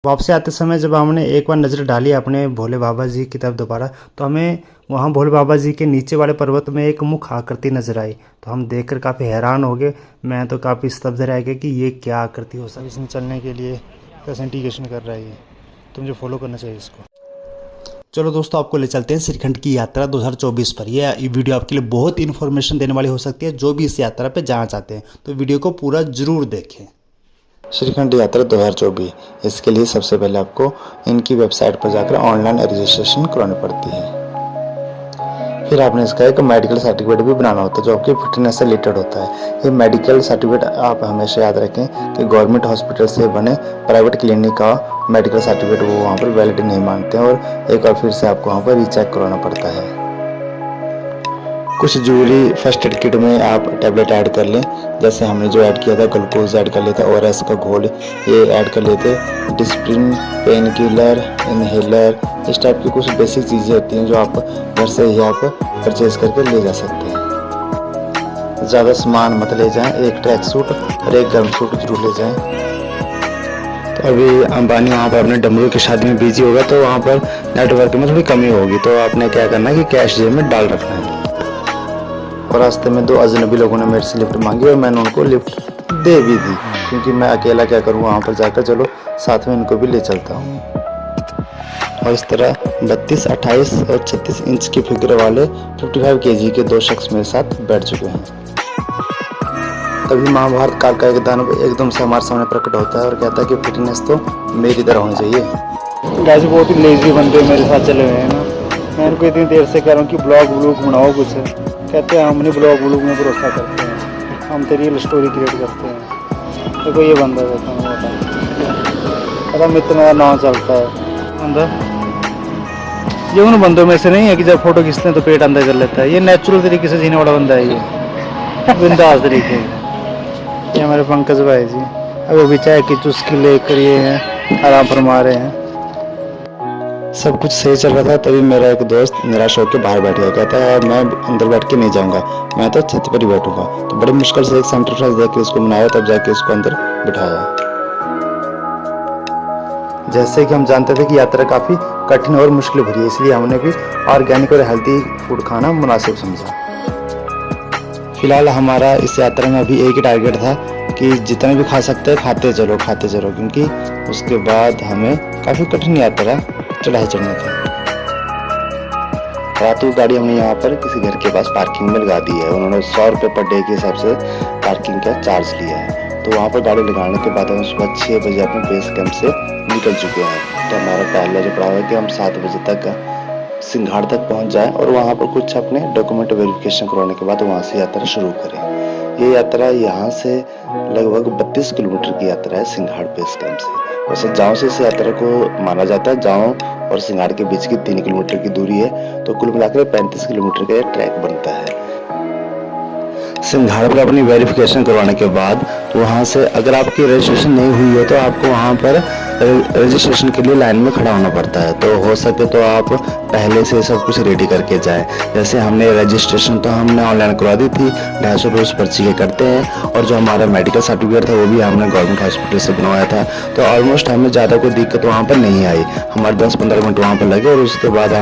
वापसी आते समय जब हमने एक बार नज़र डाली अपने भोले बाबा जी की तरफ दोबारा, तो हमें वहाँ भोले बाबा जी के नीचे वाले पर्वत में एक मुख आकृति नज़र आई। तो हम देखकर काफ़ी हैरान हो गए। मैं तो काफ़ी स्तब्ध रह गया कि ये क्या आकृति हो सकती है। इसमें चलने के लिए कैसे इंडिकेशन कर रहा है ये, तो मुझे फॉलो करना चाहिए इसको। चलो दोस्तों, आपको ले चलते हैं श्रीखंड की यात्रा 2024 पर। यह वीडियो आपके लिए बहुत इन्फॉर्मेशन देने वाली हो सकती है। जो भी इस यात्रा पर जाना चाहते हैं तो वीडियो को पूरा ज़रूर देखें। श्रीखंड यात्रा 2024, इसके लिए सबसे पहले आपको इनकी वेबसाइट पर जाकर ऑनलाइन रजिस्ट्रेशन करवानी पड़ती है। फिर आपने इसका एक मेडिकल सर्टिफिकेट भी बनाना होता है जो आपकी फिटनेस से रिलेटेड होता है। ये मेडिकल सर्टिफिकेट आप हमेशा याद रखें कि गवर्नमेंट हॉस्पिटल से बने प्राइवेट क्लिनिक का मेडिकल सर्टिफिकेट वो वहाँ पर वैलिड नहीं मानते हैं और एक बार फिर से आपको वहाँ पर रीचेक करवाना पड़ता है। कुछ जरूरी फर्स्ट एड किट में आप टैबलेट ऐड कर लें, जैसे हमने जो ऐड किया था ग्लूकोज ऐड कर लेते, ओआरएस का घोल ये ऐड कर लेते, डिस्प्रिन, पेन किलर, इनहेलर, इस टाइप की कुछ बेसिक चीज़ें होती हैं जो आप घर से ही आप परचेज करके ले जा सकते हैं। ज़्यादा सामान मत ले जाएं, एक ट्रैक सूट और एक गर्म सूट जरूर ले जाएं। तो अभी अंबानी वहाँ पर अपने डमरू की शादी में बिजी होगा तो वहाँ पर नेटवर्क में थोड़ी कमी होगी, तो आपने क्या करना है कि कैश जेब में डाल रखना है। और रास्ते में दो अजनबी लोगों ने मेरे से लिफ्ट मांगी और मैंने उनको लिफ्ट दे भी दी, क्योंकि मैं अकेला क्या करूँ वहाँ पर जाकर, चलो साथ में इनको भी ले चलता हूँ। और इस तरह 32, 28 और 36 इंच की फिगर वाले 55 केजी के दो शख्स मेरे साथ बैठ चुके हैं। तभी महाभारत काल का एक दानव एकदम से हमारे सामने प्रकट होता है और कहता है कि फिटनेस तो मेरी तरह होनी चाहिए। गाइस बहुत ही लेजी बंदे मेरे साथ चले हुए हैं ना। मैं उनको इतनी देर से कह रहा हूँ कि ब्लॉग बनाओ कुछ, कहते हैं हम नहीं ब्लॉग में भरोसा करते हैं, हम तो रियल स्टोरी क्रिएट करते हैं। देखो ये बंदा देखो पता इतना नाम चलता है बंदा। ये उन बंदों में से नहीं है कि जब फोटो खींचते हैं तो पेट अंदर कर लेता है। ये नेचुरल तरीके से जीने वाला बंदा है, ये बिंदास तरीके। ये हमारे पंकज भाई जी अभी भी चाय की चुस्की लेकर ये हैं आराम फरमा रहे हैं। सब कुछ सही चल रहा था, तभी मेरा एक दोस्त निराश होकर बाहर बैठ गया। कहता है मैं अंदर बैठ के नहीं जाऊंगा, मैं तो छत पर ही बैठूंगा। तो बड़ी मुश्किल से एक सेंटर फ्रेश देकर इसको मनाया, तब जाके इसको अंदर बिठाया। जैसे कि हम जानते थे कि यात्रा काफ़ी कठिन और मुश्किल भरी है, इसलिए हमने भी ऑर्गेनिक और हेल्दी फूड खाना मुनासिब समझा। फिलहाल हमारा इस यात्रा में अभी एक ही टारगेट था कि जितना भी खा सकते हैं खाते चलो, क्योंकि उसके बाद हमें काफ़ी कठिन यात्रा चढ़ाई चढ़ना था। रात को गाड़ी हमने यहाँ पर किसी घर के पास पार्किंग में लगा दी है। उन्होंने 100 रुपये पर डे के हिसाब से पार्किंग का चार्ज लिया है। तो वहाँ पर गाड़ी लगाने के बाद हम सुबह 6 बजे अपने बेस कैंप से निकल चुके हैं। तो हमारा पहला जो पड़ाव है कि हम 7 बजे तक सिंघाड़ तक पहुँच जाएं और वहाँ पर कुछ अपने डॉक्यूमेंट वेरिफिकेशन करवाने के बाद वहाँ से यात्रा शुरू करें। ये यात्रा यहाँ से लगभग 32 किलोमीटर की यात्रा है सिंघाड़ बेस कैंप से। वैसे जाओ से इस यात्रा को माना जाता है, जाओ और सिंघाड़ के बीच की 3 किलोमीटर की दूरी है, तो कुल मिलाकर 35 किलोमीटर का यह ट्रैक बनता है। सिंघाड़ पर अपनी वेरिफिकेशन करवाने के बाद वहाँ से अगर आपकी रजिस्ट्रेशन नहीं हुई है तो आपको वहाँ पर रजिस्ट्रेशन के लिए लाइन में खड़ा होना पड़ता है। तो हो सके तो आप पहले से सब कुछ रेडी करके जाएं। जैसे हमने रजिस्ट्रेशन तो हमने ऑनलाइन करवा दी थी, 250 रुपये उस पर्ची के करते हैं, और जो हमारा मेडिकल सर्टिफिकेट था वो भी हमने गवर्नमेंट हॉस्पिटल से बनवाया था। तो ऑलमोस्ट हमें ज़्यादा कोई दिक्कत वहाँ पर नहीं आई। हमारे 10-15 मिनट वहाँ पर लगे और उसके बाद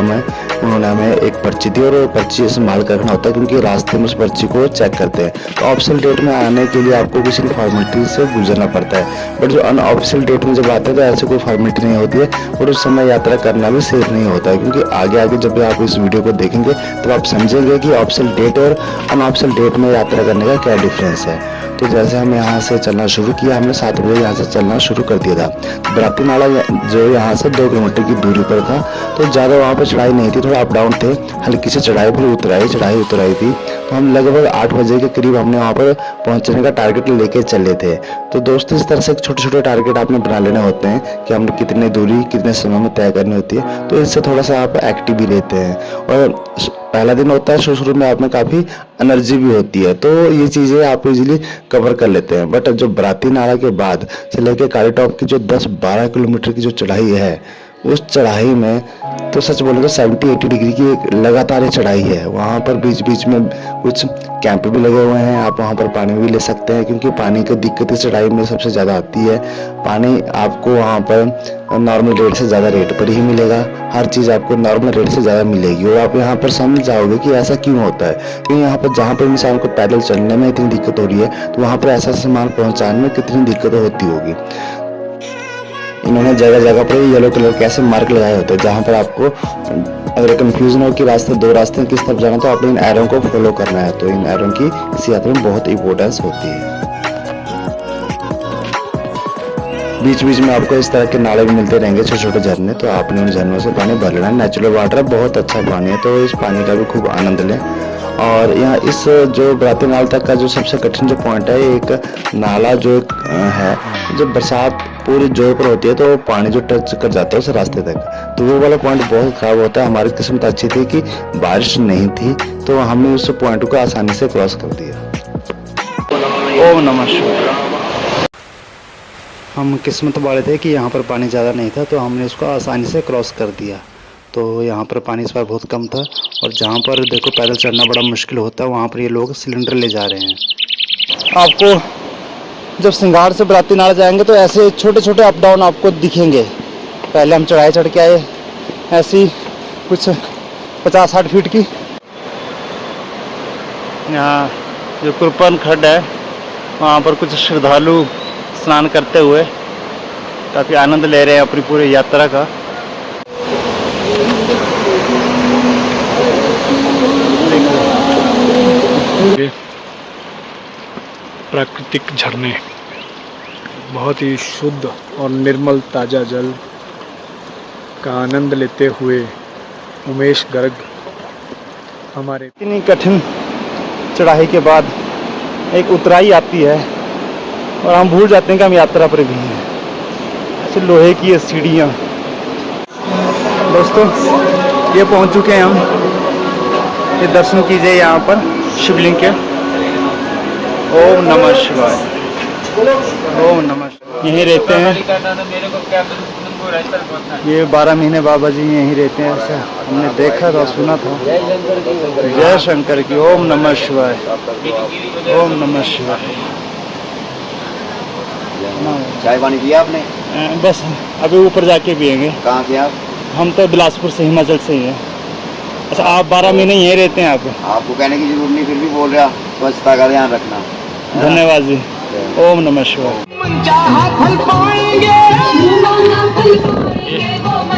उन्होंने हमें एक पर्ची दी, और पर्ची संभाल कर रखना होता है क्योंकि रास्ते में उस पर्ची को चेक करते हैं। तो ऑफिशियल डेट में आने के लिए आपको कुछ फॉर्मेलिटी से गुजरना पड़ता है, बट जो अनऑफिशियल डेट में जब आते हैं तो ऐसे कोई फॉर्मेलिटी नहीं होती है, और उस समय यात्रा करना भी सेफ नहीं होता है। क्योंकि आगे जब भी आप इस वीडियो को देखेंगे तो आप समझेंगे कि ऑफिशियल डेट और अनऑफिशियल डेट में यात्रा करने का क्या डिफरेंस है। तो जैसे हम यहाँ से चलना शुरू किया, हमने 7 बजे यहाँ से चलना शुरू कर दिया था। बराती नाला जो यहाँ से 2 किलोमीटर की दूरी पर था, तो ज़्यादा वहाँ पर चढ़ाई नहीं थी, थोड़ा अप डाउन थे, हल्की से चढ़ाई भी चढ़ाई उतराई थी। तो हम लगभग 8 बजे के करीब हमने वहाँ पर पहुँचने का टारगेट लेके चले थे। तो दोस्तों इस तरह से छोटे छोटे टारगेट आपने बना लेने होते हैं कि हमने कितनी दूरी कितने समय में तय करनी होती है, तो इससे थोड़ा सा आप एक्टिव भी रहते हैं। और पहला दिन होता है, शुरू में आप में काफ़ी एनर्जी भी होती है, तो ये चीज़ें आप इजीली कवर कर लेते हैं। बट जो बराती नाला के बाद से लेकर काली टॉप की जो 10-12 किलोमीटर की जो चढ़ाई है, उस चढ़ाई में तो सच बोले तो 70-80 डिग्री की एक लगातार ये चढ़ाई है। वहाँ पर बीच बीच में कुछ कैंप भी लगे हुए हैं, आप वहाँ पर पानी भी ले सकते हैं, क्योंकि पानी की दिक्कत इस चढ़ाई में सबसे ज़्यादा आती है। पानी आपको वहाँ पर नॉर्मल रेट से ज़्यादा रेट पर ही मिलेगा, हर चीज़ आपको नॉर्मल रेट से ज़्यादा मिलेगी। और आप यहाँ पर समझ जाओगे कि ऐसा क्यों होता है, क्योंकि यहाँ पर जहाँ पर इंसान को पैदल चलने में इतनी दिक्कत हो रही है, तो वहाँ पर ऐसा सामान पहुँचाने में कितनी दिक्कत होती होगी। इन्होंने जगह जगह पर येलो कलर के ऐसे मार्क लगाए होते हैं, जहाँ पर आपको अगर कंफ्यूजन हो कि रास्ते दो रास्ते किस तरफ जाना, तो आपको इन एरो को फॉलो करना है। तो इन एरो की इस यात्रा में बहुत इंपॉर्टेंस होती है। बीच बीच में आपको इस तरह के नाले भी मिलते रहेंगे, छोटे छोटे झरने, तो आपने उन झरनों से पानी भर लेना है। नेचुरल वाटर है, बहुत अच्छा पानी है, तो इस पानी का भी खूब आनंद लें। और यहाँ इस जो बराती नाल तक का जो सबसे कठिन जो पॉइंट है, एक नाला जो है, जब बरसात पूरी जोर पर होती है तो पानी जो टच कर जाता है उस रास्ते तक, तो वो वाला पॉइंट बहुत खराब होता है। हमारी किस्मत अच्छी थी कि बारिश नहीं थी, तो हमने उस पॉइंट को आसानी से क्रॉस कर दिया। ओम नमः शिवाय। हम किस्मत वाले थे कि यहाँ पर पानी ज़्यादा नहीं था, तो हमने उसको आसानी से क्रॉस कर दिया। तो यहाँ पर पानी इस बार बहुत कम था, और जहाँ पर देखो पैदल चलना बड़ा मुश्किल होता है, वहाँ पर ये लोग सिलेंडर ले जा रहे हैं। आपको जब सिंगार से बराती नाला जाएंगे तो ऐसे छोटे छोटे अप डाउन आपको दिखेंगे। पहले हम चढ़ाई चढ़ के आए ऐसी कुछ 50-60 फीट की। यहाँ जो कुरपन खड्ड है, वहाँ पर कुछ श्रद्धालु स्नान करते हुए काफ़ी आनंद ले रहे हैं अपनी पूरी यात्रा का। प्राकृतिक झरने, बहुत ही शुद्ध और निर्मल ताज़ा जल का आनंद लेते हुए उमेश गर्ग हमारे इतनी कठिन चढ़ाई के बाद एक उतराई आती है, और हम भूल जाते हैं कि हम यात्रा पर भी हैं। ऐसे लोहे की ये सीढ़ियाँ। दोस्तों, ये पहुंच चुके हैं हम। ये दर्शन कीजिए यहाँ पर शिवलिंग के। ओम नमः शिवाय। ओम नमः शिवाय। यहीं रहते हैं ये 12 महीने बाबा जी यहीं रहते हैं, ऐसा हमने देखा था, सुना था। जय शंकर की। ओम नमः शिवाय। ओम नमः शिवाय। चाय पानी पिया आपने? बस अभी ऊपर जाके पिएंगे। कहाँ से आप? हम तो बिलासपुर से, हिमाचल से ही हैं। अच्छा, आप 12 महीने यहीं रहते हैं? आप आपको कहने की जरूरत नहीं, फिर भी बोल रहा स्वच्छता का ध्यान रखना। धन्यवाद जी। ओम नमः शिवाय।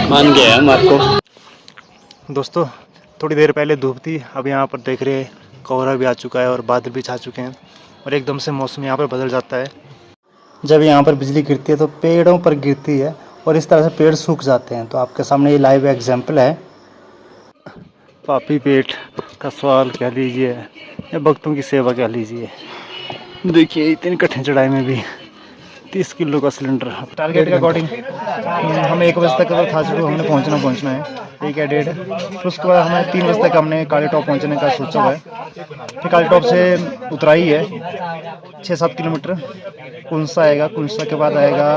मान गए हम आपको। दोस्तों, थोड़ी देर पहले धूप थी, अब यहाँ पर देख रहे हैं कोहरा भी आ चुका है और बादल भी छा चुके हैं, और एकदम से मौसम यहाँ पर बदल जाता है। जब यहाँ पर बिजली गिरती है तो पेड़ों पर गिरती है, और इस तरह से पेड़ सूख जाते हैं। तो आपके सामने ये लाइव एग्जाम्पल है। पापी पेट का सवाल कह लीजिए या भक्तों की सेवा कह लीजिए। देखिए, इतनी कठिन चढ़ाई में भी 30 किलो का सिलेंडर। टारगेट के अकॉर्डिंग हमें 1 बजे तक था शुरू, हमने पहुंचना है 1 या 1:30। फिर उसके बाद हमें 3 बजे तक हमने काली टॉप पहुंचने का सोचा हुआ है। फिर काली टॉप से उतराई है 6-7 किलोमीटर, कुंसा आएगा, कुंसा के बाद आएगा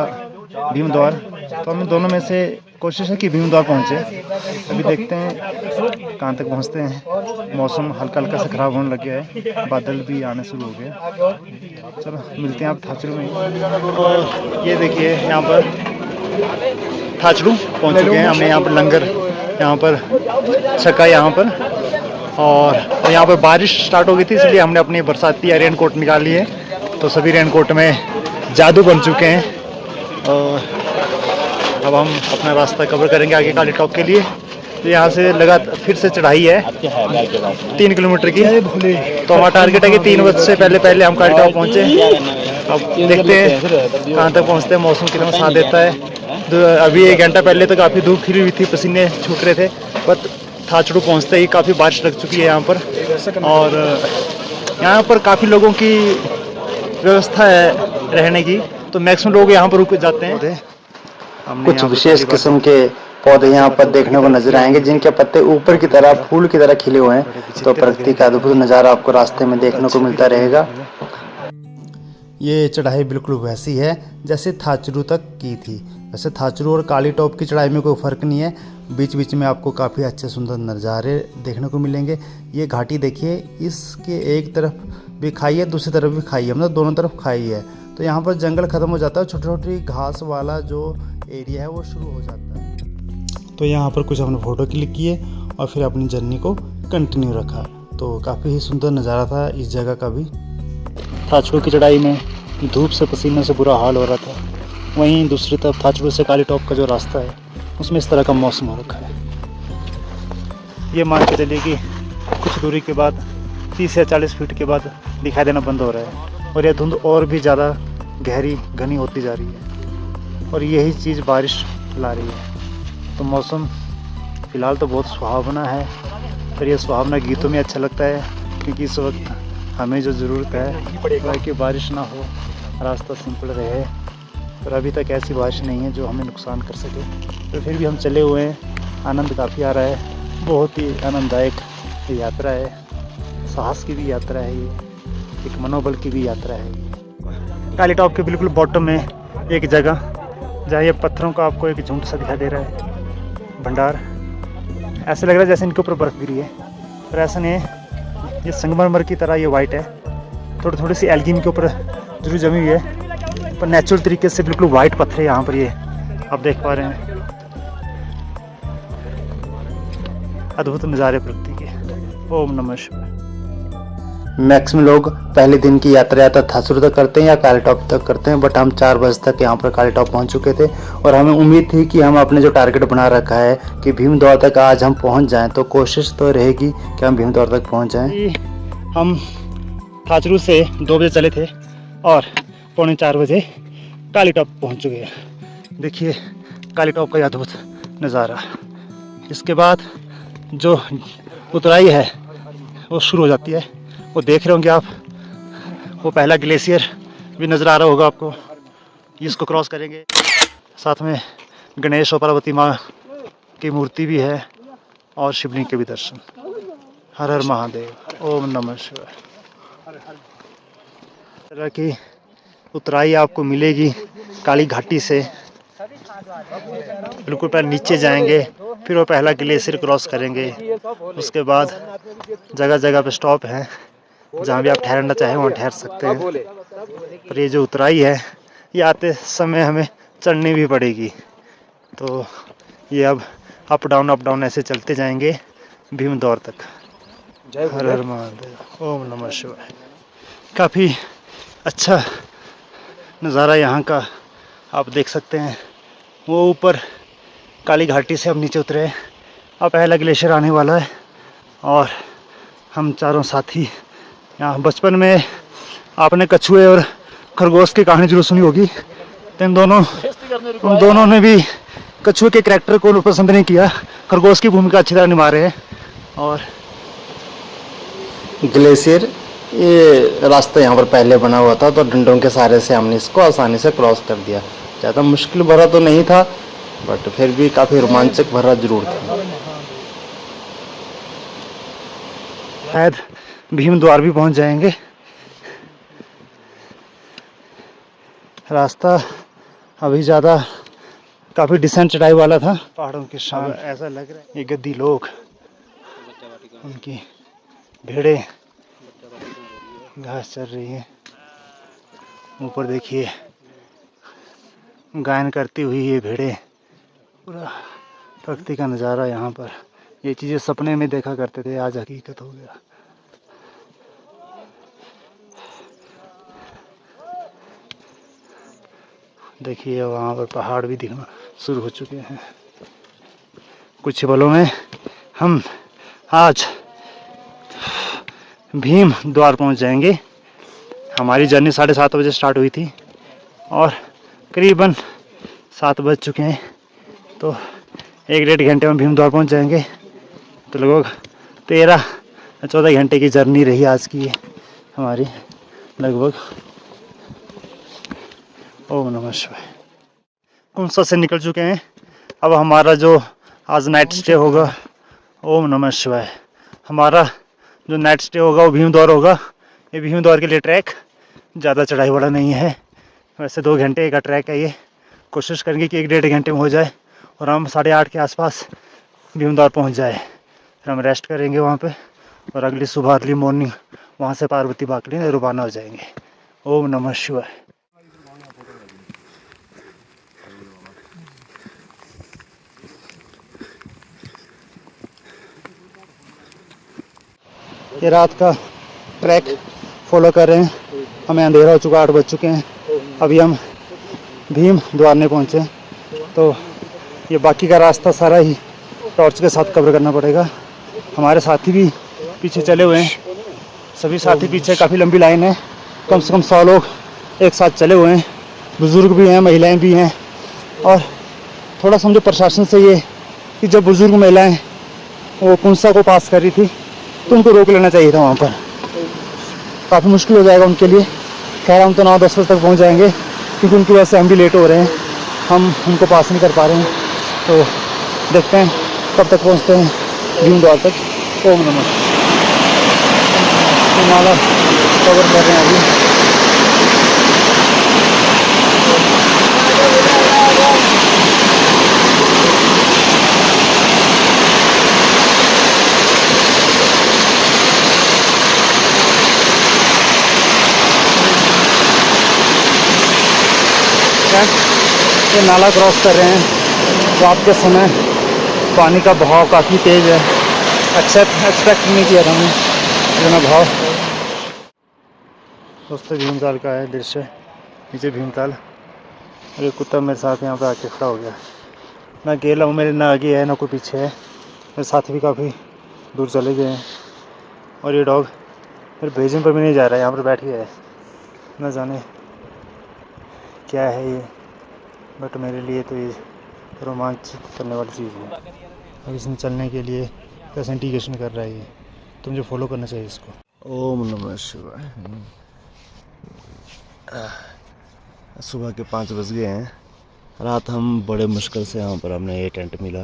भीमद्वार। तो हमें दोनों में से कोशिश है कि भीमद्वार पहुँचे। अभी देखते हैं कहाँ तक पहुँचते हैं। मौसम हल्का हल्का से ख़राब होने लग गया है, बादल भी आने शुरू हो गए। चलो मिलते हैं आप थाचड़ू में। और ये देखिए, यहाँ पर थाचड़ू पहुँच चुके हैं। हमने यहाँ पर लंगर यहाँ पर छका यहाँ पर, और यहाँ पर बारिश स्टार्ट हो गई थी, इसलिए हमने अपनी बरसाती या रेन कोट निकाल लिए। तो सभी रेन कोट में जादू बन चुके हैं, और अब हम अपना रास्ता कवर करेंगे आगे काली टॉप के लिए। तो यहाँ से लगातार फिर से चढ़ाई है 3 किलोमीटर की। तो हमारा टारगेट है कि 3 बजे से पहले हम काली टॉप पहुँचे। अब देखते हैं कहाँ तक पहुँचते हैं, मौसम कितना साथ देता है। तो अभी 1 घंटा पहले तो काफ़ी धूप खिली हुई थी, पसीने छूट रहे थे, बट थाचड़ू पहुँचते ही काफ़ी बारिश लग चुकी है यहाँ पर। और यहाँ पर काफ़ी लोगों की व्यवस्था है रहने की, तो मैक्सिमम लोग यहाँ पर रुक जाते हैं। कुछ विशेष किस्म के पौधे यहाँ पर देखने को नजर आएंगे, जिनके पत्ते ऊपर की तरह फूल की तरह खिले हुए हैं। तो प्रकृति का अद्भुत नज़ारा आपको रास्ते में देखने को मिलता रहेगा। ये चढ़ाई बिल्कुल वैसी है जैसे थाचड़ू तक की थी। वैसे थाचरू और काली टॉप की चढ़ाई में कोई फ़र्क नहीं है, बीच बीच में आपको काफ़ी अच्छे सुंदर नज़ारे देखने को मिलेंगे। ये घाटी देखिए, इसके एक तरफ भी खाई है, दूसरी तरफ भी खाई है, मतलब दोनों तरफ खाई है। तो यहाँ पर जंगल ख़त्म हो जाता है, छोटी छोटी घास वाला जो एरिया है वो शुरू हो जाता है। तो यहाँ पर कुछ हमने फ़ोटो क्लिक किए और फिर अपनी जर्नी को कंटिन्यू रखा। तो काफ़ी ही सुंदर नज़ारा था इस जगह का भी। थाचरू की चढ़ाई में धूप से पसीने से बुरा हाल हो रहा था, वहीं दूसरी तरफ थाचरू से काली टॉप का जो रास्ता है उसमें इस तरह का मौसम हो रखा है। ये मान के चलिए कि कुछ दूरी के बाद 30 या 40 फीट के बाद दिखाई देना बंद हो रहा है और यह धुंध और भी ज़्यादा गहरी घनी होती जा रही है और यही चीज़ बारिश ला रही है। तो मौसम फ़िलहाल तो बहुत सुहावना है, पर यह सुहावना गीतों में अच्छा लगता है, क्योंकि इस वक्त हमें जो ज़रूरत है कि बारिश ना हो, रास्ता सिंपल रहे। पर अभी तक ऐसी बारिश नहीं है जो हमें नुकसान कर सके, तो फिर भी हम चले हुए हैं। आनंद काफ़ी आ रहा है, बहुत ही आनंददायक यात्रा है, साहस की भी यात्रा है, ये एक मनोबल की भी यात्रा है। काली टॉप के बिल्कुल बॉटम में एक जगह जहाँ ये पत्थरों का आपको एक झुंड सा दिखाई दे रहा है, भंडार। ऐसा लग रहा है जैसे इनके ऊपर बर्फ़ गिरी है, पर ऐसा नहीं है, ये संगमरमर की तरह ये वाइट है। थोड़ी थोड़ी सी एल्गी इनके ऊपर जरूर जमी हुई है, पर नेचुरल तरीके से बिल्कुल वाइट पत्थर है यहाँ पर, ये आप देख पा रहे हैं। अद्भुत नज़ारे प्रकृति के। ओम नमः शिवाय। मैक्सिमम लोग पहले दिन की यात्रा थाचरू तक करते हैं या काली टॉप तक करते हैं, बट हम 4 बजे तक यहाँ पर काली टॉप पहुँच चुके थे और हमें उम्मीद थी कि हम अपने जो टारगेट बना रखा है कि भीमद्वार तक आज हम पहुँच जाएं, तो कोशिश तो रहेगी कि हम भीमद्वार तक पहुँच जाएं। हम थाचरू से 2 बजे चले थे और 3:45 बजे काली टॉप पहुँच चुके हैं। देखिए काली टॉप का अद्भुत नज़ारा। इसके बाद जो उतराई है वो शुरू हो जाती है, वो देख रहे होंगे आप, वो पहला ग्लेशियर भी नज़र आ रहा होगा आपको। इसको क्रॉस करेंगे, साथ में गणेश और पार्वती माँ की मूर्ति भी है और शिवलिंग के भी दर्शन। हर हर महादेव, ओम नमः शिवाय। तरह की उतराई आपको मिलेगी काली घाटी से, बिल्कुल पैर नीचे जाएंगे, फिर वो पहला ग्लेशियर क्रॉस करेंगे। उसके बाद जगह जगह पे स्टॉप है, जहाँ भी आप ठहरना चाहें वहाँ ठहर सकते हैं। पर ये जो उतराई है ये आते समय हमें चढ़नी भी पड़ेगी, तो ये अब अप डाउन ऐसे चलते जाएंगे भीमद्वार तक। हर हर महादेव, ओम नमः शिवाय। काफ़ी अच्छा नज़ारा यहाँ का आप देख सकते हैं। वो ऊपर काली घाटी से अब नीचे उतरे, अब पहला ग्लेशियर आने वाला है और हम चारों साथी यहाँ। बचपन में आपने कछुए और खरगोश की कहानी जरूर सुनी होगी, तो उन दोनों ने भी कछुए के कैरेक्टर को पसंद नहीं किया, खरगोश की भूमिका अच्छी तरह निभा रहे हैं। और ग्लेशियर ये रास्ता यहाँ पर पहले बना हुआ था, तो डंडों के सहारे से हमने इसको आसानी से क्रॉस कर दिया। ज़्यादा मुश्किल भरा तो नहीं था, बट फिर भी काफ़ी रोमांचक भरा जरूर था। शायद भीमद्वार भी पहुंच जाएंगे। रास्ता अभी ज़्यादा काफ़ी डिसेंट चढ़ाई वाला था। पहाड़ों के शान ऐसा लग रहा है ये गद्दी लोग, उनकी भेड़ें घास चर रही है। ऊपर देखिए गायन करती हुई ये भेड़ें, पूरा प्रकृति का नज़ारा यहाँ पर। ये चीज़ें सपने में देखा करते थे, आज हकीकत हो गया। देखिए वहाँ पर पहाड़ भी दिखना शुरू हो चुके हैं। कुछ पलों में हम आज भीमद्वार पहुँच जाएंगे। हमारी जर्नी 7:30 बजे स्टार्ट हुई थी और करीबन 7 बज चुके हैं, तो 1-1.5 घंटे में भीमद्वार पहुँच जाएंगे। तो लगभग 13-14 घंटे की जर्नी रही आज की हमारी लगभग। ओम नमः शिवाय। कुंसा से निकल चुके हैं, अब हमारा जो आज नाइट स्टे होगा, ओम नमः शिवाय, हमारा जो नाइट स्टे होगा वो भीमद्वार होगा। ये भीमद्वार के लिए ट्रैक ज़्यादा चढ़ाई वाला नहीं है, वैसे 2 घंटे का ट्रैक है ये, कोशिश करेंगे कि 1-1.5 घंटे में हो जाए और हम 8:30 के आसपास भीमद्वार पहुंच जाए। फिर हम रेस्ट करेंगे वहाँ पे और अगली सुबह अर्ली मॉर्निंग वहाँ से पार्वती बाग के लिए रवाना हो जाएंगे। ओम नमः शिवाय। ये रात का ट्रैक फॉलो कर रहे हैं। हमें अंधेरा हो चुका, 8 बज चुके हैं। अभी हम भीम द्वार में पहुँचे, तो ये बाकी का रास्ता सारा ही टॉर्च के साथ कवर करना पड़ेगा। हमारे साथी भी पीछे चले हुए हैं, सभी साथी पीछे, काफ़ी लंबी लाइन है, कम से कम 100 लोग एक साथ चले हुए हैं। बुज़ुर्ग भी हैं, महिलाएं भी हैं। और थोड़ा समझो प्रशासन से ये कि जब बुज़ुर्ग महिलाएं वो कुंसा को पास कर रही थी तो उनको रोक लेना चाहिए था वहाँ पर। काफ़ी मुश्किल हो जाएगा उनके लिए। खैर हम तो 9-10 बजे तक पहुँच जाएंगे, क्योंकि उनकी वजह से हम भी लेट हो रहे हैं, हम उनको पास नहीं कर पा रहे हैं। तो देखते हैं कब तक पहुँचते हैं भीमद्वार तक। ओम नमः। नाला कवर कर रहे हैं अभी। ये नाला क्रॉस कर रहे हैं। रात के समय पानी का बहाव काफ़ी तेज़ है। एक्सपेक्ट नहीं किया था हमने इतना भाव। दोस्तों भीमताल का है दृश्य, नीचे भीमताल। और ये कुत्ता मेरे साथ यहाँ पे आके खड़ा हो गया। मैं अकेला हूँ, मेरे ना आगे है ना कोई पीछे है। मेरे साथ भी काफ़ी दूर चले गए हैं। और ये डॉग मेरे भेजने पर भी नहीं जा रहा है, यहाँ पर बैठ गया है। न जाने क्या है ये, बट मेरे लिए तो ये रोमांचित करने वाली चीज़ है। अब इसने चलने के लिए प्रेजेंटेशन कर रहा है ये, तो मुझे फॉलो करना चाहिए इसको। ओम नमः शिवाय। सुबह के 5 बज गए हैं। रात हम बड़े मुश्किल से यहाँ पर हमने ये टेंट मिला।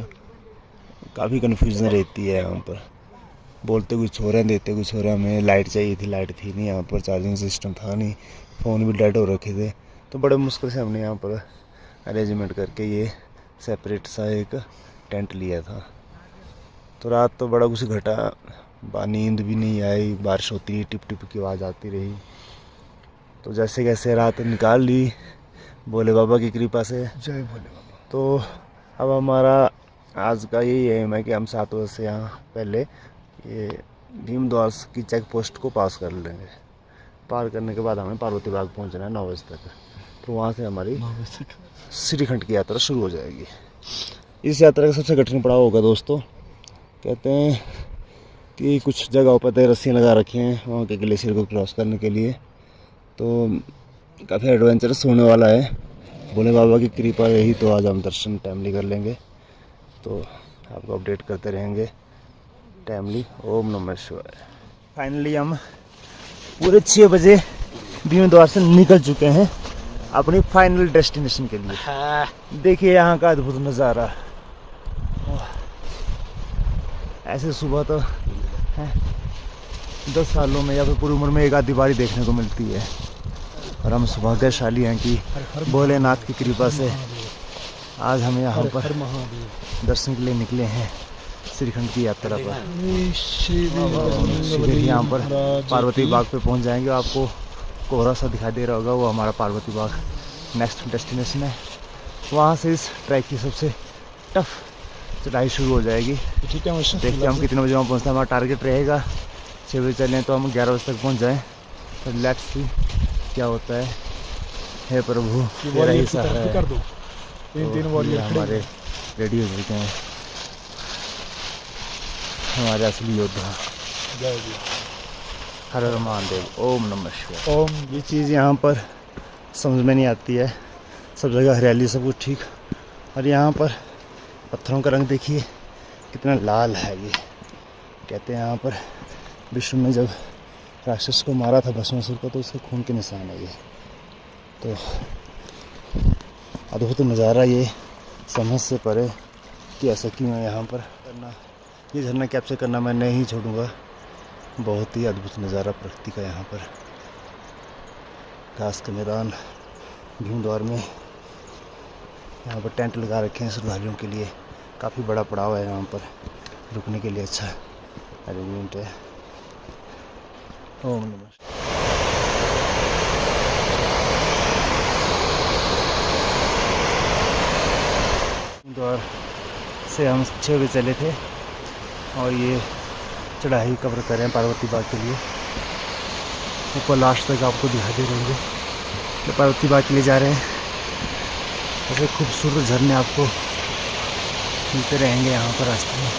काफ़ी कन्फ्यूज़न रहती है यहाँ पर, बोलते कुछ हो रहे हैं, देते कुछ हो रहा है। हमें लाइट चाहिए थी, लाइट थी नहीं यहाँ पर, चार्जिंग सिस्टम था नहीं, फ़ोन भी डेड हो रखे थे। तो बड़े मुश्किल से हमने यहाँ पर अरेंजमेंट करके ये सेपरेट सा एक टेंट लिया था। तो रात तो बड़ा कुछ घटा, नींद भी नहीं आई, बारिश होती रही, टिप टिप की आवाज़ आती रही। तो जैसे कैसे रात निकाल ली भोले बाबा की कृपा से। जय भोले बाबा। तो अब हमारा आज का यही एम है कि हम 7 बजे से यहाँ पहले ये भीमद्वार की चेक पोस्ट को पास कर लेंगे। पार करने के बाद हमें पार्वती बाग पहुँचना है 9 बजे तक। तो वहाँ से हमारी श्रीखंड की यात्रा शुरू हो जाएगी। इस यात्रा का सबसे कठिन पड़ाव होगा दोस्तों। कहते हैं कि कुछ जगहों पर रस्सियाँ लगा रखी हैं वहाँ के ग्लेशियर को क्रॉस करने के लिए। तो काफ़ी एडवेंचरस होने वाला है। भोले बाबा की कृपा रही तो आज हम दर्शन टाइमली कर लेंगे। तो आपको अपडेट करते रहेंगे टाइमली। ओम नमः शिवाय। फाइनली हम पूरे 6 बजे भीमद्वार से निकल चुके हैं अपनी फाइनल डेस्टिनेशन के लिए। देखिए यहाँ का अद्भुत नज़ारा। ऐसे सुबह तो 10 सालों में या फिर पूरी उम्र में एक आधी बारी देखने को मिलती है। और हम सौभाग्यशाली हैं कि भोलेनाथ की कृपा से आज हम यहाँ पर दर्शन के लिए निकले हैं श्रीखंड की यात्रा पर। यहाँ पर पार्वती बाग पे पहुँच जाएंगे। आपको कोहरा सा दिखाई दे रहा होगा, वो हमारा पार्वती बाग नेक्स्ट डेस्टिनेशन है। वहाँ से इस ट्रैक की सबसे टफ चढ़ाई शुरू हो जाएगी। ठीक है, देखते हैं हम कितने बजे वहाँ पहुँचते हैं। हमारा टारगेट रहेगा 6 बजे चलें तो हम 11 बजे तक पहुँच जाएँ। तो लेट्स सी क्या होता है। हे प्रभु तेरा ही सहारा है। कर दो। तीन वॉरियर हमारे रेडी हो चुके हैं, हमारे असली योद्धा। हर हर महादेव। ओम नमः शिवाय। ओम। ये चीज़ यहाँ पर समझ में नहीं आती है। सब जगह हरियाली, सब कुछ ठीक, और यहाँ पर पत्थरों का रंग देखिए कितना लाल है। ये कहते हैं यहाँ पर विष्णु ने जब राक्षस को मारा था भस्मासुर को, तो उसके खून के निशान है ये। तो अद्भुत नज़ारा ये, समझ से परे कि ऐसा क्यों है यहाँ पर करना। ये झरना कैप्चर करना मैं नहीं छोड़ूंगा। बहुत ही अद्भुत नज़ारा प्रकृति का यहाँ पर। घास के मैदान भीमद्वार में यहाँ पर टेंट लगा रखे हैं श्रद्धालुओं के लिए। काफ़ी बड़ा पड़ाव है यहाँ पर, रुकने के लिए अच्छा अरेंजमेंट है। ओम नमः। द्वार से हम 6 बजे चले थे और ये चढ़ाई कवर कर रहे हैं पार्वती बाग के लिए। ऊपर लास्ट तक आपको दिखाई दे रहेंगे तो पार्वती बाग के लिए जा रहे हैं। ऐसे खूबसूरत झरने आपको मिलते रहेंगे यहाँ पर रास्ते में,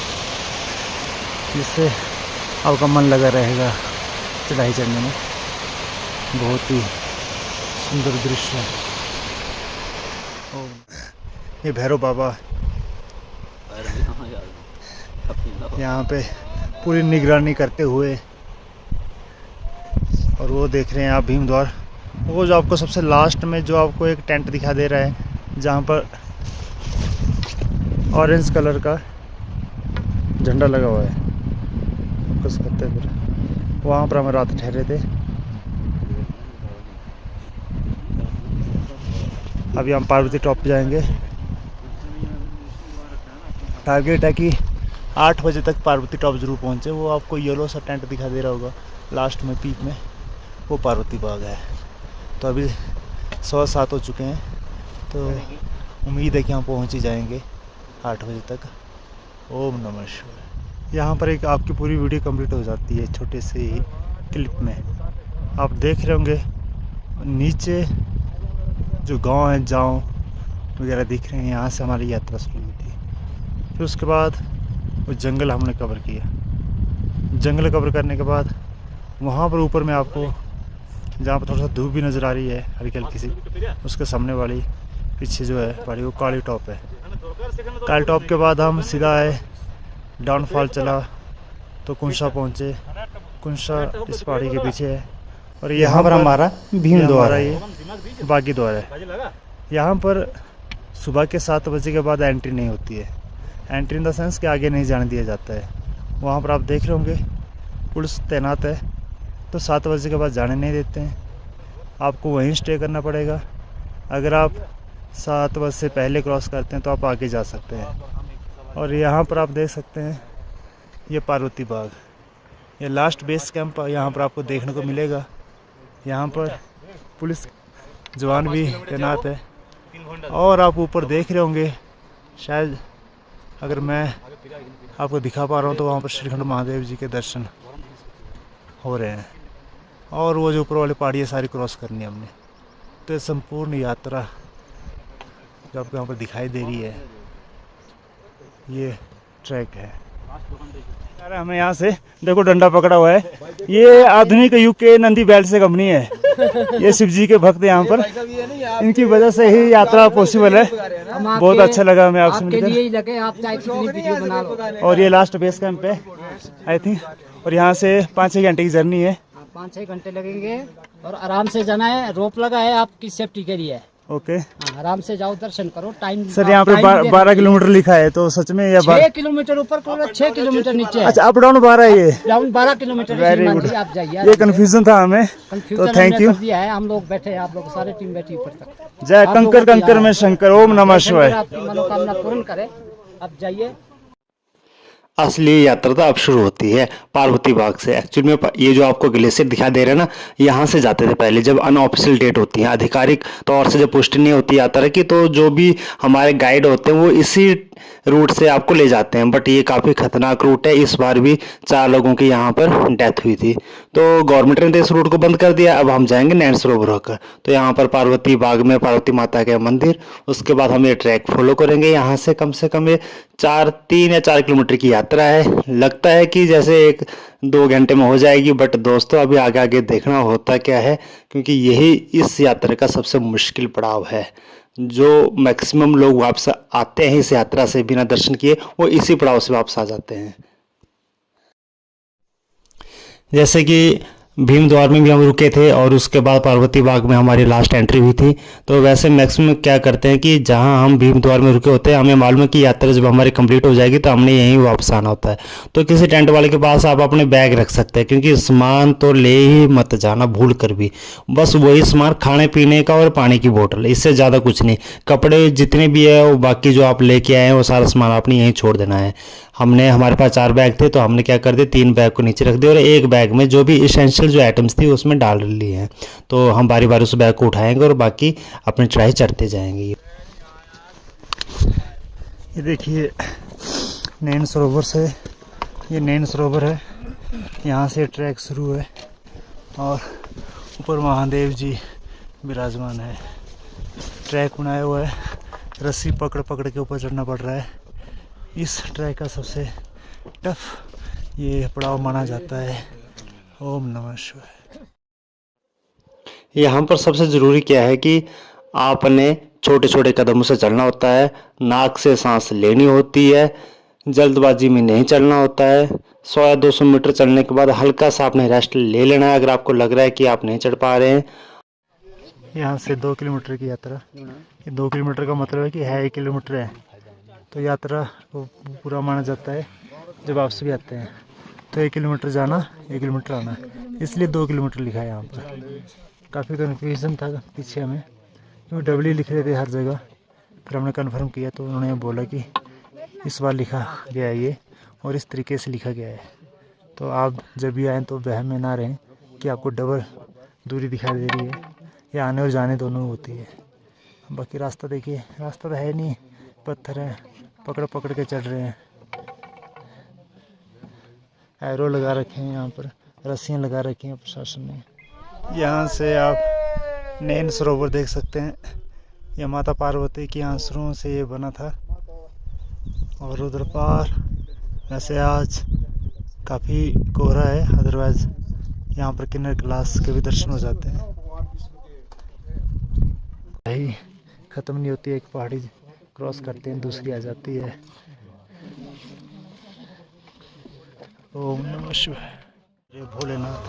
जिससे आपका मन लगा रहेगा चढ़ाई चढ़ने में। बहुत ही सुंदर दृश्य है। ये भैरव बाबा यहाँ पे पूरी निगरानी करते हुए, और वो देख रहे हैं आप भीम द्वार। वो जो आपको सबसे लास्ट में जो आपको एक टेंट दिखा दे रहा है जहाँ पर ऑरेंज कलर का झंडा लगा हुआ है, फोकस करते हैं फिर, वहाँ पर हम रात ठहरे थे। अभी हम पार्वती टॉप पे जाएंगे। टारगेट है कि 8 बजे तक पार्वती टॉप जरूर पहुँचे। वो आपको येलो सा टेंट दिखा दे रहा होगा लास्ट में पीक में, वो पार्वती बाग है। तो अभी 7:15 हो चुके हैं, तो उम्मीद है कि हम पहुँच ही जाएंगे 8 बजे तक। ओम नमः शिवाय। यहाँ पर एक आपकी पूरी वीडियो कंप्लीट हो जाती है छोटे से ही क्लिप में। आप देख रहे होंगे नीचे जो गांव है, जाँव वगैरह दिख रहे हैं। यहाँ से हमारी यात्रा शुरू हुई थी। फिर उसके बाद वो जंगल हमने कवर किया। जंगल कवर करने के बाद वहाँ पर ऊपर में आपको जहाँ पर थोड़ा सा धूप भी नज़र आ रही है हल्की हल्की सी, उसके सामने वाली पीछे जो है पहाड़ी, वो काली टॉप है। काली टॉप के बाद हम सीधा आए, डाउनफॉल चला तो कुंशा पहुँचे। कुंशा इस पहाड़ी के पीछे है, और यहाँ पर हमारा भीम द्वार है, ये बागी द्वार है। यहाँ पर सुबह के 7 बजे के बाद एंट्री नहीं होती है। एंट्री इन द सेंस कि आगे नहीं जाने दिया जाता है। वहाँ पर आप देख रहे होंगे पुलिस तैनात है, तो 7 बजे के बाद जाने नहीं देते हैं। आपको वहीं स्टे करना पड़ेगा। अगर आप 7 बजे से पहले क्रॉस करते हैं तो आप आगे जा सकते हैं। और यहाँ पर आप देख सकते हैं ये पार्वती बाग, ये लास्ट बेस कैंप यहाँ पर आपको देखने को मिलेगा। यहाँ पर पुलिस जवान भी तैनात है। और आप ऊपर देख रहे होंगे, शायद अगर मैं आपको दिखा पा रहा हूँ तो वहाँ पर श्रीखंड महादेव जी के दर्शन हो रहे हैं। और वो जो ऊपर वाली पहाड़ियाँ सारी क्रॉस करनी है हमने। तो ये संपूर्ण यात्रा जो आपको यहाँ पर दिखाई दे रही है, ये ट्रैक है। अरे हमें यहाँ से देखो डंडा पकड़ा हुआ है, ये आधुनिक युग के नंदी बैल से कंपनी है। ये शिव जी के भक्त यहाँ पर, इनकी वजह से ही यात्रा पॉसिबल है। बहुत अच्छा लगा हमें आपसे मिलकर। और ये लास्ट बेस कैंप है आई थिंक, और यहाँ से 5-6 घंटे की जर्नी है। 5-6 घंटे लगेंगे और आराम से जाना है। रोप लगा है आपकी सेफ्टी के लिए। ओके, आराम से जाओ, दर्शन करो। टाइम सर यहाँ पे 12 किलोमीटर लिखा है, तो सच में या 6 किलोमीटर ऊपर 6 किलोमीटर नीचे। अच्छा, अप डाउन 12 है ये? Down 12 kilometre. वेरी गुड, आप जाइए। ये कंफ्यूजन था हमें, तो थैंक यू। हम लोग बैठे हैं, आप लोग सारे टीम बैठी ऊपर तक। जय कंकर कंकर में शंकर, ओम नमः शिवाय। आपकी मनोकामना पूर्ण करे। अब जाइए। असली यात्रा तो अब शुरू होती है पार्वती बाग से। एक्चुअली में ये जो आपको ग्लेशियर दिखाई दे रहा है ना, यहाँ से जाते थे पहले, जब अनऑफिशियल डेट होती है, आधिकारिक तौर से जब पुष्टि नहीं होती यात्रा की, तो जो भी हमारे गाइड होते हैं वो इसी रूट से आपको ले जाते हैं। बट ये काफ़ी खतरनाक रूट है। इस बार भी 4 लोगों की यहाँ पर डेथ हुई थी, तो गवर्नमेंट ने इस रूट को बंद कर दिया। अब हम जाएंगे नैन सरोवर होकर। तो यहाँ पर पार्वती बाग में पार्वती माता का मंदिर, उसके बाद हम ये ट्रैक फॉलो करेंगे। यहाँ से कम ये 3 या 4 किलोमीटर की यात्रा है। लगता है कि जैसे 1-2 घंटे में हो जाएगी, बट दोस्तों अभी आगे आगे देखना होता क्या है, क्योंकि यही इस यात्रा का सबसे मुश्किल पड़ाव है। जो मैक्सिमम लोग वापस आते हैं इस यात्रा से बिना दर्शन किए, वो इसी पड़ाव से वापस आ जाते हैं। जैसे कि भीम द्वार में भी हम रुके थे और उसके बाद पार्वती बाग में हमारी लास्ट एंट्री हुई थी। तो वैसे मैक्सिमम क्या करते हैं कि जहां हम भीम द्वार में रुके होते हैं, हमें मालूम है कि यात्रा जब हमारी कंप्लीट हो जाएगी तो हमने यहीं वापस आना होता है। तो किसी टेंट वाले के पास आप अपने बैग रख सकते हैं, क्योंकि सामान तो ले ही मत जाना भूल कर भी। बस वही सामान खाने पीने का और पानी की बोतल, इससे ज़्यादा कुछ नहीं। कपड़े जितने भी है वो बाकी जो आप लेके आए हैं वो सारा सामान आपने यहीं छोड़ देना है। हमारे पास 4 बैग थे तो हमने क्या कर दिया, 3 बैग को नीचे रख दिया और एक बैग में जो भी इसेंशियल जो आइटम्स थी उसमें डाल लिए हैं। तो हम बारी बारी उस बैग को उठाएंगे और बाकी अपनी चढ़ाई चढ़ते जाएंगे। ये देखिए नैन सरोवर से, ये नैन सरोवर है, यहाँ से ट्रैक शुरू है और ऊपर महादेव जी विराजमान है। ट्रैक बनाया हुआ है, रस्सी पकड़ पकड़ के ऊपर चढ़ना पड़ रहा है। इस ट्रैक का सबसे टफ ये पड़ाव माना जाता है। ओम नमः शिवाय। यहाँ पर सबसे ज़रूरी क्या है कि आपने छोटे छोटे कदमों से चलना होता है, नाक से सांस लेनी होती है, जल्दबाजी में नहीं चलना होता है। 100 या 200 मीटर चलने के बाद हल्का सा आपने रेस्ट ले लेना है अगर आपको लग रहा है कि आप नहीं चढ़ पा रहे हैं। यहाँ से 2 किलोमीटर की यात्रा, ये 2 किलोमीटर का मतलब है कि 1 किलोमीटर है। तो यात्रा को पूरा माना जाता है। जब वापस भी आते हैं तो 1 किलोमीटर जाना 1 किलोमीटर आना, इसलिए 2 किलोमीटर लिखा है यहाँ पर। काफ़ी कन्फ्यूज़न था पीछे हमें, क्योंकि डबली लिख रहे थे हर जगह। फिर हमने कन्फर्म किया तो उन्होंने बोला कि इस बार लिखा गया है ये और इस तरीके से लिखा गया है। तो आप जब भी आएँ तो वहम में ना रहें कि आपको डबल दूरी दिखाई दे रही है। ये आने और जाने दोनों होती है। बाकी रास्ता देखिए, रास्ता तो है नहीं, पत्थर है, पकड़ पकड़ के चढ़ रहे हैं। एरो लगा रखे हैं यहाँ पर, रस्सियाँ लगा रखी हैं प्रशासन ने। यहाँ से आप नैन सरोवर देख सकते हैं। यह माता पार्वती के आंसुओं से ये बना था। और उधर पार वैसे आज काफ़ी कोहरा है, अदरवाइज़ यहाँ पर किन्नर क्लास के भी दर्शन हो जाते हैं। भाई ख़त्म नहीं होती, एक पहाड़ी क्रॉस करते हैं दूसरी आ जाती है। ओम नमः शिवाय। ये भोलेनाथ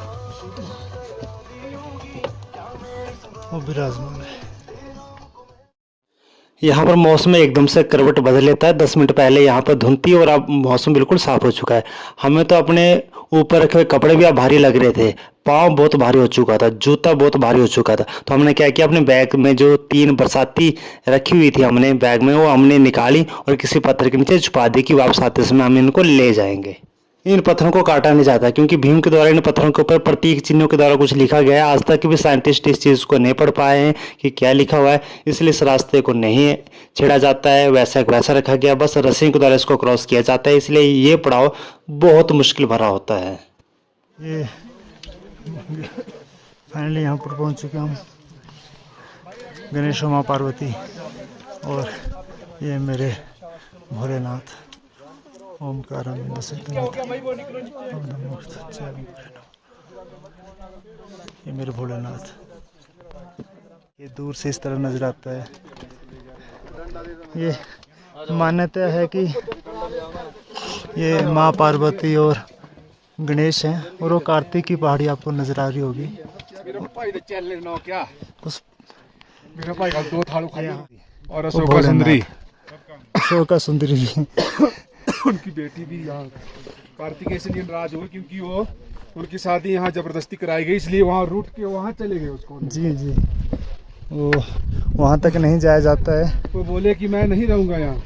वो विराजमान है। यहाँ पर मौसम एकदम से करवट बदल लेता है। 10 मिनट पहले यहाँ पर धुंध थी और अब मौसम बिल्कुल साफ हो चुका है। हमें तो अपने ऊपर रखे हुए कपड़े भी अब भारी लग रहे थे, पाँव बहुत भारी हो चुका था, जूता बहुत भारी हो चुका था। तो हमने क्या किया, अपने बैग में जो 3 बरसाती रखी हुई थी हमने बैग में, वो हमने निकाली और किसी पत्थर के नीचे छुपा दी कि वापस आते समय हम इनको ले जाएंगे। इन पत्थरों को काटा नहीं जाता, क्योंकि भीम के द्वारा इन पत्थरों के ऊपर प्रतीक चिन्हों के द्वारा कुछ लिखा गया है। आज तक भी साइंटिस्ट इस चीज़ को नहीं पढ़ पाए हैं कि क्या लिखा हुआ है, इसलिए इस रास्ते को नहीं छेड़ा जाता है। वैसा वैसा रखा गया, बस रस्सी के द्वारा इसको क्रॉस किया जाता है। इसलिए ये पड़ाव बहुत मुश्किल भरा होता है। ये फाइनली यहाँ पर पहुँच चुके हम, गणेश माँ पार्वती और ये मेरे भोलेनाथ। ओमकार ये मेरे भोलेनाथ। ये दूर से इस तरह नजर आता है। ये मान्यता है कि ये माँ पार्वती और गणेश हैं और वो कार्तिक की पहाड़ी आपको नजर आ रही होगी। उस मेरा भाई का 2 थालू खाया और अशोका सुंदरी, अशोका सुंदरी भी उनकी बेटी भी यहाँ कार्तिक इसलिए नाराज हुए क्योंकि वो उनकी शादी यहाँ जबरदस्ती कराई गई, इसलिए वहाँ रूट के वहाँ चले गए उसको। जी जी, वो वहाँ तक नहीं जाया जाता है। वो बोले कि मैं नहीं रहूँगा यहाँ,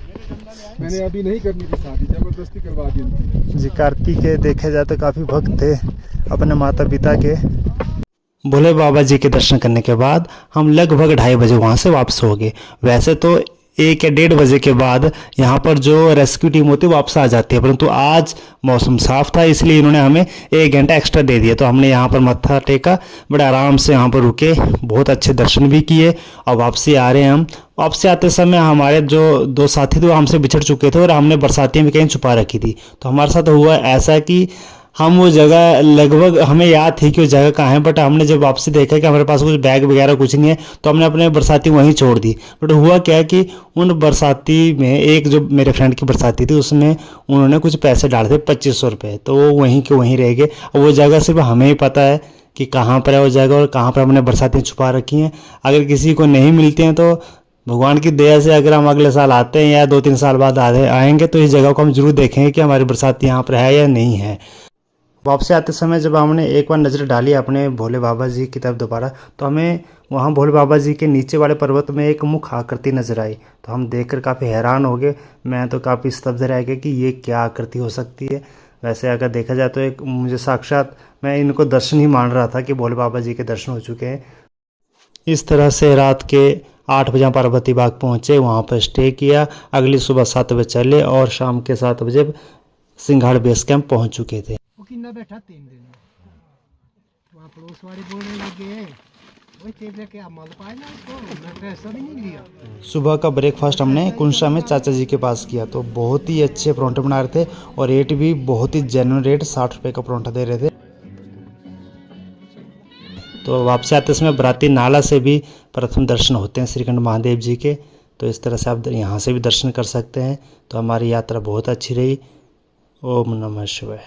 मैंने अभी नहीं करनी थी शादी, जबरदस्ती करवा दी उनकी। जी, कार्तिक के देखे जाए तो काफ़ी भक्त थे अपने माता पिता के। भोले बाबा जी के दर्शन करने के बाद हम लगभग 2:30 बजे वहाँ से वापस हो गए। वैसे तो 1 या 1:30 बजे के बाद यहाँ पर जो रेस्क्यू टीम होती है वापस आ जाती है, परंतु आज मौसम साफ था इसलिए इन्होंने हमें 1 घंटा एक्स्ट्रा दे दिया। तो हमने यहाँ पर मत्था टेका, बड़े आराम से यहाँ पर रुके, बहुत अच्छे दर्शन भी किए और वापसी आ रहे हैं हम। वापसी आते समय हमारे जो 2 साथी थे वो हमसे बिछड़ चुके थे और हमने बरसातियाँ भी कहीं छुपा रखी थी। तो हमारे साथ हुआ ऐसा कि हम वो जगह लगभग हमें याद थी कि वो जगह कहाँ है, बट हमने जब वापसी देखा कि हमारे पास कुछ बैग वगैरह कुछ नहीं है तो हमने अपने बरसाती वहीं छोड़ दी। बट हुआ क्या कि उन बरसाती में एक जो मेरे फ्रेंड की बरसाती थी उसमें उन्होंने कुछ पैसे डाले थे 2500 रुपये, तो वो वहीं के वहीं रह गए। और वो जगह सिर्फ हमें ही पता है कि कहाँ पर है वो जगह और कहाँ पर हमने बरसातें छुपा रखी हैं। अगर किसी को नहीं मिलती हैं तो भगवान की दया से अगर हम अगले साल आते हैं या 2-3 साल बाद आएंगे तो इस जगह को हम जरूर देखेंगे कि हमारी बरसाती यहाँ पर है या नहीं है। वापसी आते समय जब हमने एक बार नज़र डाली अपने भोले बाबा जी की तरफ दोबारा, तो हमें वहाँ भोले बाबा जी के नीचे वाले पर्वत में एक मुख आकृति नज़र आई। तो हम देखकर काफ़ी हैरान हो गए। मैं तो काफ़ी स्तब्ध रह गया कि ये क्या आकृति हो सकती है। वैसे अगर देखा जाए तो एक मुझे साक्षात मैं इनको दर्शन ही मान रहा था कि भोले बाबा जी के दर्शन हो चुके हैं। इस तरह से रात के 8 बजे पार्वती बाग पहुँचे, वहाँ पर स्टे किया। अगली सुबह 7 बजे चले और शाम के 7 बजे सिंघाड़ बेस कैंप पहुँच चुके थे। किन्ना बैठा 3 दिन वहाँ पड़ोस वाले बोलने लगे वही तेरे लेके अमल पाए ना उसको मैं पैसा भी नहीं लिया। सुबह का ब्रेकफास्ट हमने कुंशा में चाचा जी के पास किया। तो बहुत ही अच्छे परोंठे बना रहे थे और रेट भी बहुत ही जेन्युइन रेट 60 रुपये का परोंठा दे रहे थे। तो वापसी आते समय बराती नाला से भी प्रथम दर्शन होते हैं श्रीखंड महादेव जी के। तो इस तरह से आप यहाँ से भी दर्शन कर सकते हैं। तो हमारी यात्रा बहुत अच्छी रही। ओम नमः शिवाय।